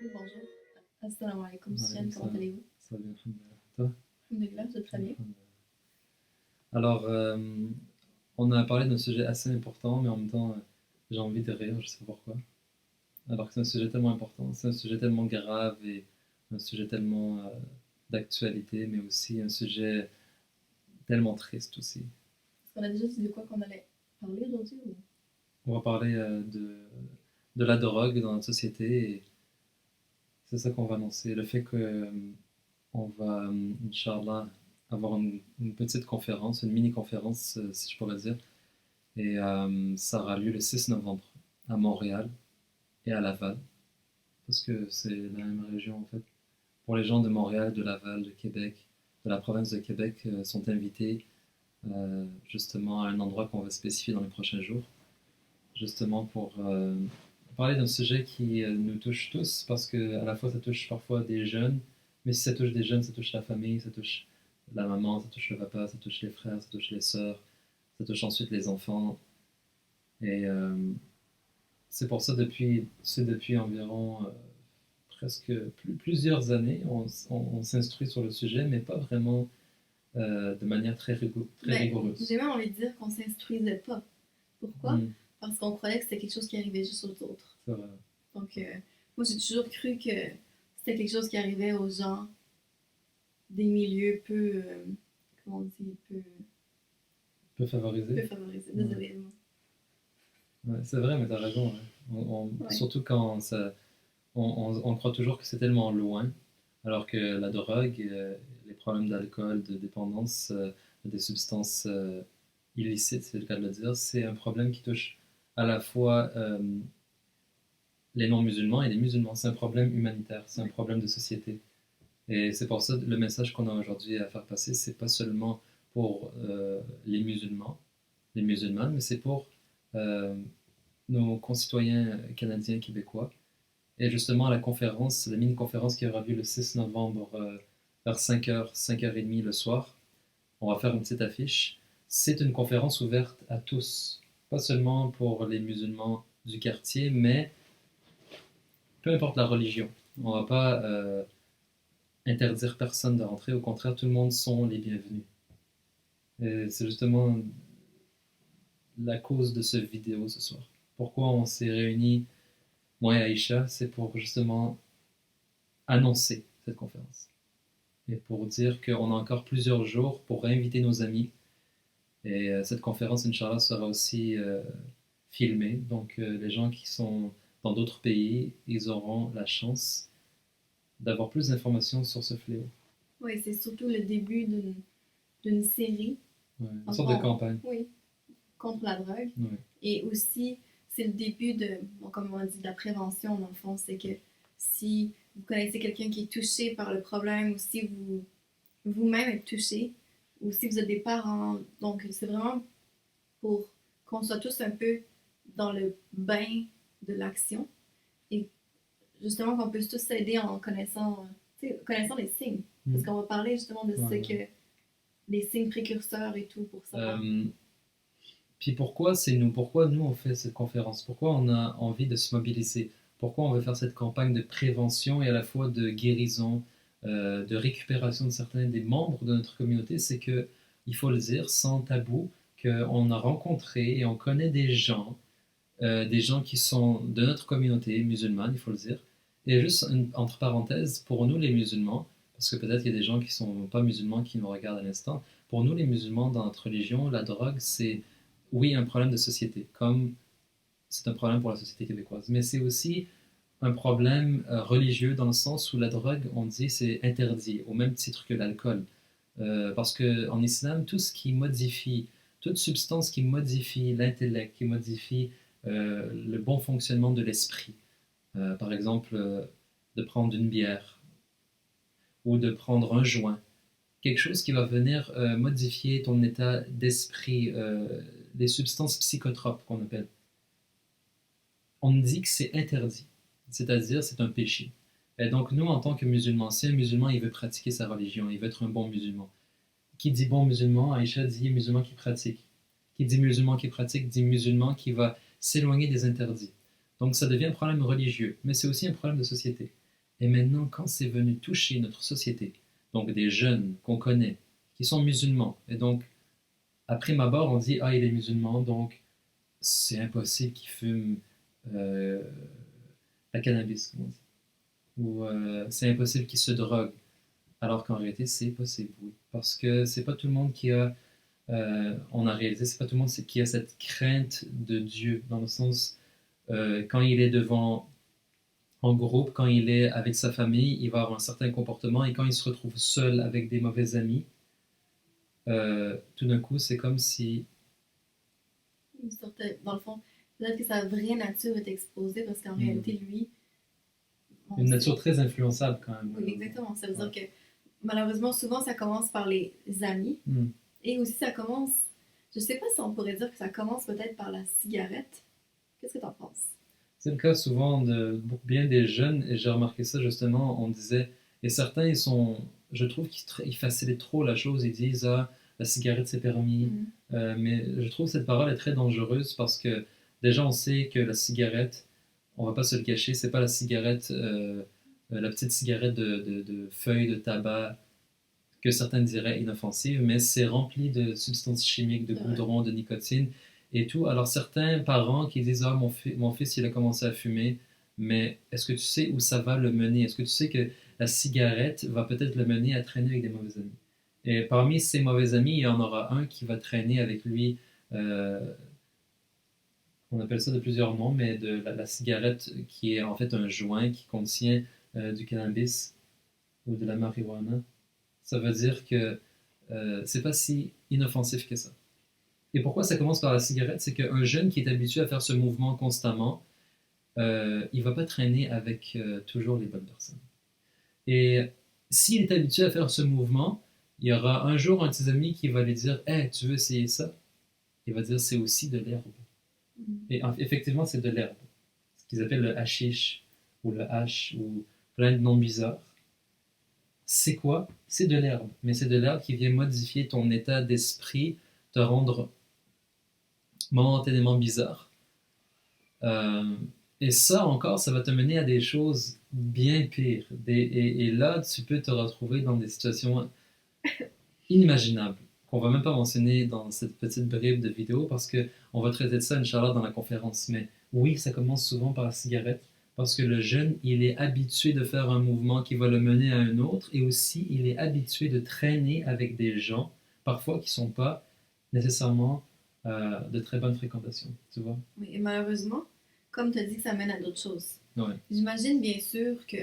Oui, bonjour. Assalamu alaikum, Soufiane, Alaykoum comment salam. allez-vous? Ça va bien, alhamdoulilah. Toi? Alhamdulillah, vous êtes très bien. Alhamdoulilah. Alors, on a parlé d'un sujet assez important, mais en même temps, j'ai envie de rire, je sais pas pourquoi. Alors que c'est un sujet tellement important, c'est un sujet tellement grave et un sujet tellement d'actualité, mais aussi un sujet tellement triste aussi. Est-ce qu'on a déjà dit de quoi qu'on allait parler aujourd'hui ou... On va parler de la drogue dans notre société et c'est ça qu'on va annoncer. Le fait que on va, Inch'Allah, avoir une petite conférence, une mini-conférence, si je pourrais dire. Et ça aura lieu le 6 novembre à Montréal et à Laval, parce que c'est la même région en fait. Pour les gens de Montréal, de Laval, de Québec, de la province de Québec, sont invités justement à un endroit qu'on va spécifier dans les prochains jours, justement pour parler d'un sujet qui nous touche tous, parce que à la fois ça touche parfois des jeunes, mais si ça touche des jeunes, ça touche la famille, ça touche la maman, ça touche le papa, ça touche les frères, ça touche les sœurs, ça touche ensuite les enfants. Et c'est pour ça depuis environ presque plusieurs années, on s'instruit sur le sujet, mais pas vraiment de manière très Ben, rigoureuse. j'ai même envie de dire qu'on s'instruisait pas. Pourquoi? Mm, Parce qu'on croyait que c'était quelque chose qui arrivait juste aux autres. c'est vrai. Donc, moi, j'ai toujours cru que c'était quelque chose qui arrivait aux gens des milieux peu, comment on dit, Peu peu favorisé. favorisés. Ouais. Désolée. Ouais, c'est vrai, mais t'as raison. Ouais. Ouais. Surtout quand on croit toujours que c'est tellement loin, alors que la drogue, les problèmes d'alcool, de dépendance, des substances illicites, c'est le cas de le dire, c'est un problème qui touche à la fois les non-musulmans et les musulmans. C'est un problème humanitaire, c'est un problème de société. Et c'est pour ça le message qu'on a aujourd'hui à faire passer, c'est pas seulement pour les musulmans, les musulmanes, mais c'est pour euh, nos concitoyens canadiens, québécois. Et justement, la conférence, la mini-conférence qui aura lieu le 6 novembre vers 5h, 5h30 le soir, on va faire une petite affiche. C'est une conférence ouverte à tous, pas seulement pour les musulmans du quartier, mais peu importe la religion. On ne va pas interdire personne de rentrer, au contraire, tout le monde sont les bienvenus. Et c'est justement la cause de ce vidéo ce soir. Pourquoi on s'est réunis, moi et Aïcha, c'est pour justement annoncer cette conférence. Et pour dire qu'on a encore plusieurs jours pour inviter nos amis. Et cette conférence, Inch'Allah, sera aussi filmée. Donc les gens qui sont dans d'autres pays, ils auront la chance d'avoir plus d'informations sur ce fléau. Oui, c'est surtout le début d'une série. Ouais, une En sorte de fond, campagne. oui, contre la drogue. Ouais. Et aussi, c'est le début de, bon, comme on a dit, de la prévention, dans le fond. C'est que si vous connaissez quelqu'un qui est touché par le problème ou si vous-même êtes touché ou si vous êtes des parents. Donc, c'est vraiment pour qu'on soit tous un peu dans le bain de l'action et justement qu'on puisse tous s'aider en connaissant les signes. Parce qu'on va parler justement de ce que les signes précurseurs et tout pour savoir. Puis pourquoi nous on fait cette conférence? Pourquoi on a envie de se mobiliser? Pourquoi on veut faire cette campagne de prévention et à la fois de guérison, de récupération de certains des membres de notre communauté? C'est que, il faut le dire, sans tabou, qu'on a rencontré et on connaît des gens qui sont de notre communauté musulmane, il faut le dire. Et juste entre parenthèses, pour nous les musulmans, parce que peut-être il y a des gens qui ne sont pas musulmans qui nous regardent à l'instant, pour nous les musulmans dans notre religion, la drogue c'est oui un problème de société, comme c'est un problème pour la société québécoise, mais c'est aussi un problème religieux dans le sens où la drogue, on dit, c'est interdit, au même titre que l'alcool. Parce qu'en islam, tout ce qui modifie, toute substance qui modifie l'intellect, qui modifie le bon fonctionnement de l'esprit, par exemple, de prendre une bière ou de prendre un joint, quelque chose qui va venir modifier ton état d'esprit, des substances psychotropes qu'on appelle. On dit que c'est interdit, c'est-à-dire c'est un péché. Et donc nous, en tant que musulmans, si un musulman il veut pratiquer sa religion, il veut être un bon musulman, qui dit bon musulman, Aïcha dit musulman qui pratique. Qui dit musulman qui pratique dit musulman qui va s'éloigner des interdits. Donc ça devient un problème religieux, mais c'est aussi un problème de société. Et maintenant, quand c'est venu toucher notre société, donc des jeunes qu'on connaît, qui sont musulmans, et donc, après ma barre, on dit, ah, il est musulman, donc c'est impossible qu'il fume euh, la cannabis, comme on dit. Ou c'est impossible qu'il se drogue. Alors qu'en réalité, c'est possible, oui. Parce que c'est pas tout le monde qui a, on a réalisé, c'est pas tout le monde qui a cette crainte de Dieu, dans le sens, quand il est devant, en groupe, quand il est avec sa famille, il va avoir un certain comportement, et quand il se retrouve seul avec des mauvais amis, tout d'un coup, c'est comme si... Une sorte dans le fond, peut-être que sa vraie nature est exposée parce qu'en Mm. réalité, lui, on Une sait. nature très influençable, quand même. Oui, exactement. Ça veut Ouais. dire que malheureusement, souvent, ça commence par les amis. Mm. Et aussi, ça commence, je sais pas si on pourrait dire que ça commence peut-être par la cigarette. Qu'est-ce que t'en penses? C'est le cas souvent de bien des jeunes, et j'ai remarqué ça justement, on disait, et certains, ils sont, je trouve qu'ils facilitent trop la chose, ils disent, ah, la cigarette c'est permis. Mm. Mais je trouve que cette parole est très dangereuse parce que déjà on sait que la cigarette, on va pas se le cacher, c'est pas la cigarette, la petite cigarette de feuilles de tabac que certains diraient inoffensive, mais c'est rempli de substances chimiques, de C'est vrai. goudron, de nicotine et tout. Alors certains parents qui disent, ah, mon fils il a commencé à fumer, mais est-ce que tu sais où ça va le mener? Est-ce que tu sais que la cigarette va peut-être le mener à traîner avec des mauvais amis? Et parmi ces mauvais amis, il y en aura un qui va traîner avec lui, euh, on appelle ça de plusieurs noms, mais de la cigarette qui est en fait un joint qui contient du cannabis ou de la marijuana. Ça veut dire que c'est pas si inoffensif que ça. Et pourquoi ça commence par la cigarette? C'est qu'un jeune qui est habitué à faire ce mouvement constamment, il va pas traîner avec toujours les bonnes personnes. Et s'il est habitué à faire ce mouvement, il y aura un jour un de ses amis qui va lui dire, hey, tu veux essayer ça? Il va dire, c'est aussi de l'herbe. Mm. Et effectivement, c'est de l'herbe. Ce qu'ils appellent le hashish, ou le hash, ou plein de noms bizarres. C'est quoi? C'est de l'herbe. Mais c'est de l'herbe qui vient modifier ton état d'esprit, te rendre momentanément bizarre. Euh, et ça encore, ça va te mener à des choses bien pires. Et là, tu peux te retrouver dans des situations inimaginables qu'on va même pas mentionner dans cette petite bribe de vidéo parce que on va traiter de ça, Inch'Allah, dans la conférence. Mais oui, ça commence souvent par la cigarette parce que le jeune, il est habitué de faire un mouvement qui va le mener à un autre et aussi il est habitué de traîner avec des gens, parfois qui sont pas nécessairement de très bonne fréquentation, tu vois? Oui, et malheureusement, comme tu as dit que ça mène à d'autres choses. Ouais. J'imagine bien sûr que,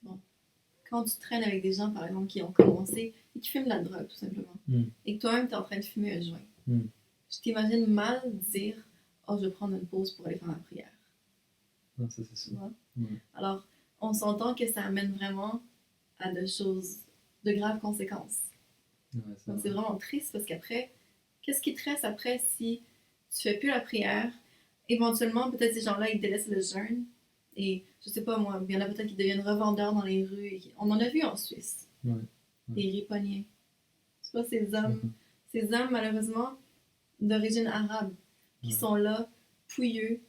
bon, quand tu traînes avec des gens, par exemple, qui ont commencé et qui fument de la drogue, tout simplement, Mm. et que toi-même, tu es en train de fumer un joint, Mm. je t'imagine mal dire, oh, je vais prendre une pause pour aller faire ma prière. Non, ça c'est Tu sûr. vois? Mm. Alors, on s'entend que ça amène vraiment à de choses, de graves conséquences. Ouais, Donc, c'est vraiment triste parce qu'après, qu'est-ce qui te reste après si tu fais plus la prière? Éventuellement, peut-être ces gens-là, ils délaissent le jeûne. Et je sais pas moi, il y en a peut-être qui deviennent revendeurs dans les rues. On en a vu en Suisse. Ouais. Des riponniers. C'est pas Mhm. ces hommes malheureusement d'origine arabe qui Ouais. sont là, pouilleux,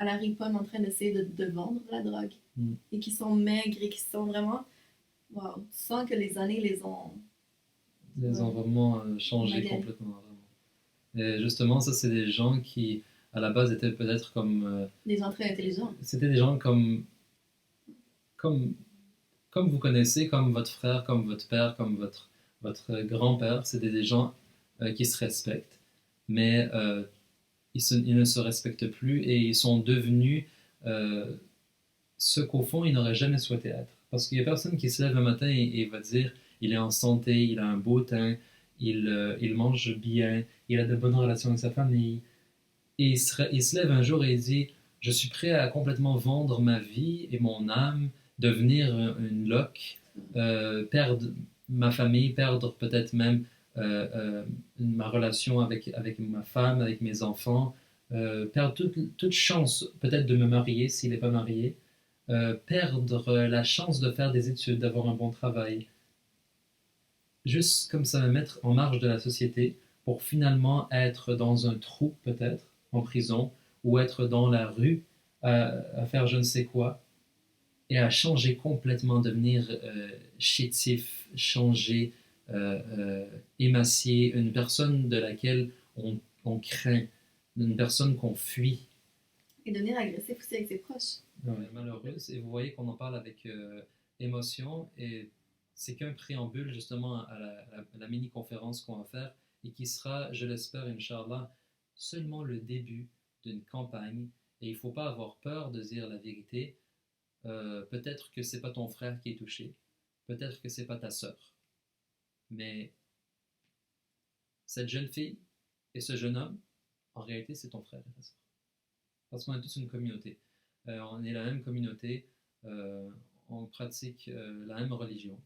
à la riponne en train d'essayer de vendre de la drogue. Mm. Et qui sont maigres et qui sont vraiment. Wow, tu sens que les années les ont. Les ont vraiment changé Magalé. complètement. Vraiment. Et justement, ça, c'est des gens qui, à la base, étaient peut-être comme. Des gens très intelligents. C'était des gens comme, comme vous connaissez, comme votre frère, comme votre père, comme votre grand-père. C'était des gens qui se respectent. Mais ils ne se respectent plus et ils sont devenus ce qu'au fond, ils n'auraient jamais souhaité être. Parce qu'il n'y a personne qui se lève un matin et va dire il est en santé, il a un beau teint, il mange bien, il a de bonnes relations avec sa famille. Et il se lève un jour et il dit je suis prêt à complètement vendre ma vie et mon âme, devenir une loque, perdre ma famille, perdre peut-être même ma relation avec ma femme, avec mes enfants, perdre toute chance peut-être de me marier s'il n'est pas marié, perdre la chance de faire des études, d'avoir un bon travail, juste comme ça me mettre en marge de la société pour finalement être dans un trou peut-être, en prison, ou être dans la rue à faire je ne sais quoi. et à changer complètement, devenir chétif, changer, émacié, une personne de laquelle on craint, une personne qu'on fuit. Et devenir agressif aussi avec ses proches. Ouais, malheureuse. Et vous voyez qu'on en parle avec émotion et c'est qu'un préambule justement à la mini-conférence qu'on va faire et qui sera, je l'espère, Inch'Allah, seulement le début d'une campagne. Et il ne faut pas avoir peur de dire la vérité. Peut-être que c'est pas ton frère qui est touché, peut-être que c'est pas ta sœur, mais cette jeune fille et ce jeune homme, en réalité, c'est ton frère et ta sœur. Parce qu'on est tous une communauté. On est la même communauté, on pratique la même religion.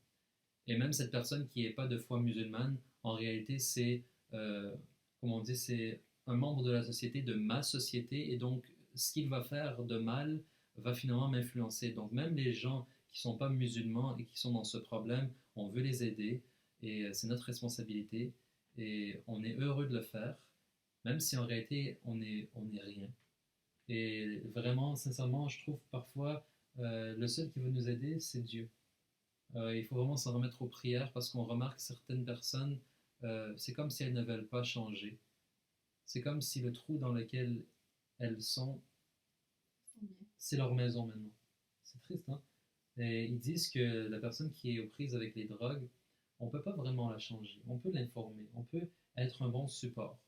Et même cette personne qui n'est pas de foi musulmane, en réalité, c'est, comme on dit, c'est un membre de la société, de ma société, et donc ce qu'il va faire de mal va finalement m'influencer. Donc même les gens qui ne sont pas musulmans et qui sont dans ce problème, on veut les aider, et c'est notre responsabilité, et on est heureux de le faire, même si en réalité on est rien. Et vraiment, sincèrement, je trouve parfois le seul qui veut nous aider, c'est Dieu. Il faut vraiment s'en remettre aux prières parce qu'on remarque certaines personnes, c'est comme si elles ne veulent pas changer. C'est comme si le trou dans lequel elles sont, c'est leur maison maintenant. C'est triste, hein? Et ils disent que la personne qui est aux prises avec les drogues, on ne peut pas vraiment la changer. On peut l'informer, on peut être un bon support.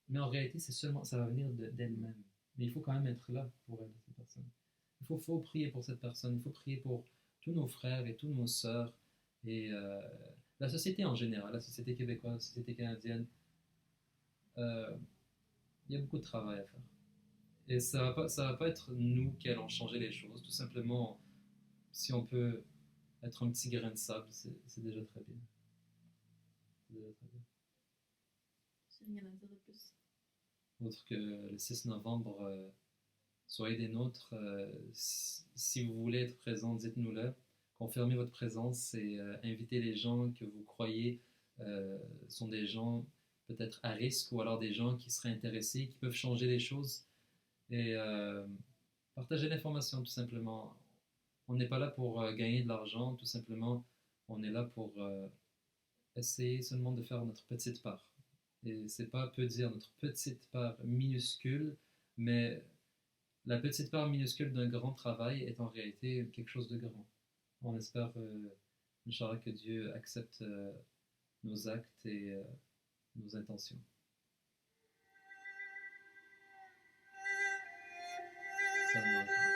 Mais en réalité, c'est seulement, ça va venir d'elle-même. Mais il faut quand même être là pour aider cette personne. Faut prier pour cette personne, il faut prier pour tous nos frères et toutes nos sœurs et la société en général, la société québécoise, la société canadienne. Euh, il y a beaucoup de travail à faire. Et ça va pas être nous qui allons changer les choses. Tout simplement, si on peut être un petit grain de sable, c'est déjà très bien. C'est déjà très bien. J'ai rien à dire de plus. Autre que le 6 novembre, soyez des nôtres. Si vous voulez être présent, dites-nous-le. Confirmez votre présence et invitez les gens que vous croyez sont des gens peut-être à risque ou alors des gens qui seraient intéressés, qui peuvent changer les choses. Et partagez l'information tout simplement. On n'est pas là pour gagner de l'argent, tout simplement. On est là pour essayer seulement de faire notre petite part. Et c'est pas peu dire notre petite part minuscule, mais la petite part minuscule d'un grand travail est en réalité quelque chose de grand. On espère, Inch'Allah, que Dieu accepte nos actes et nos intentions. Ça marche.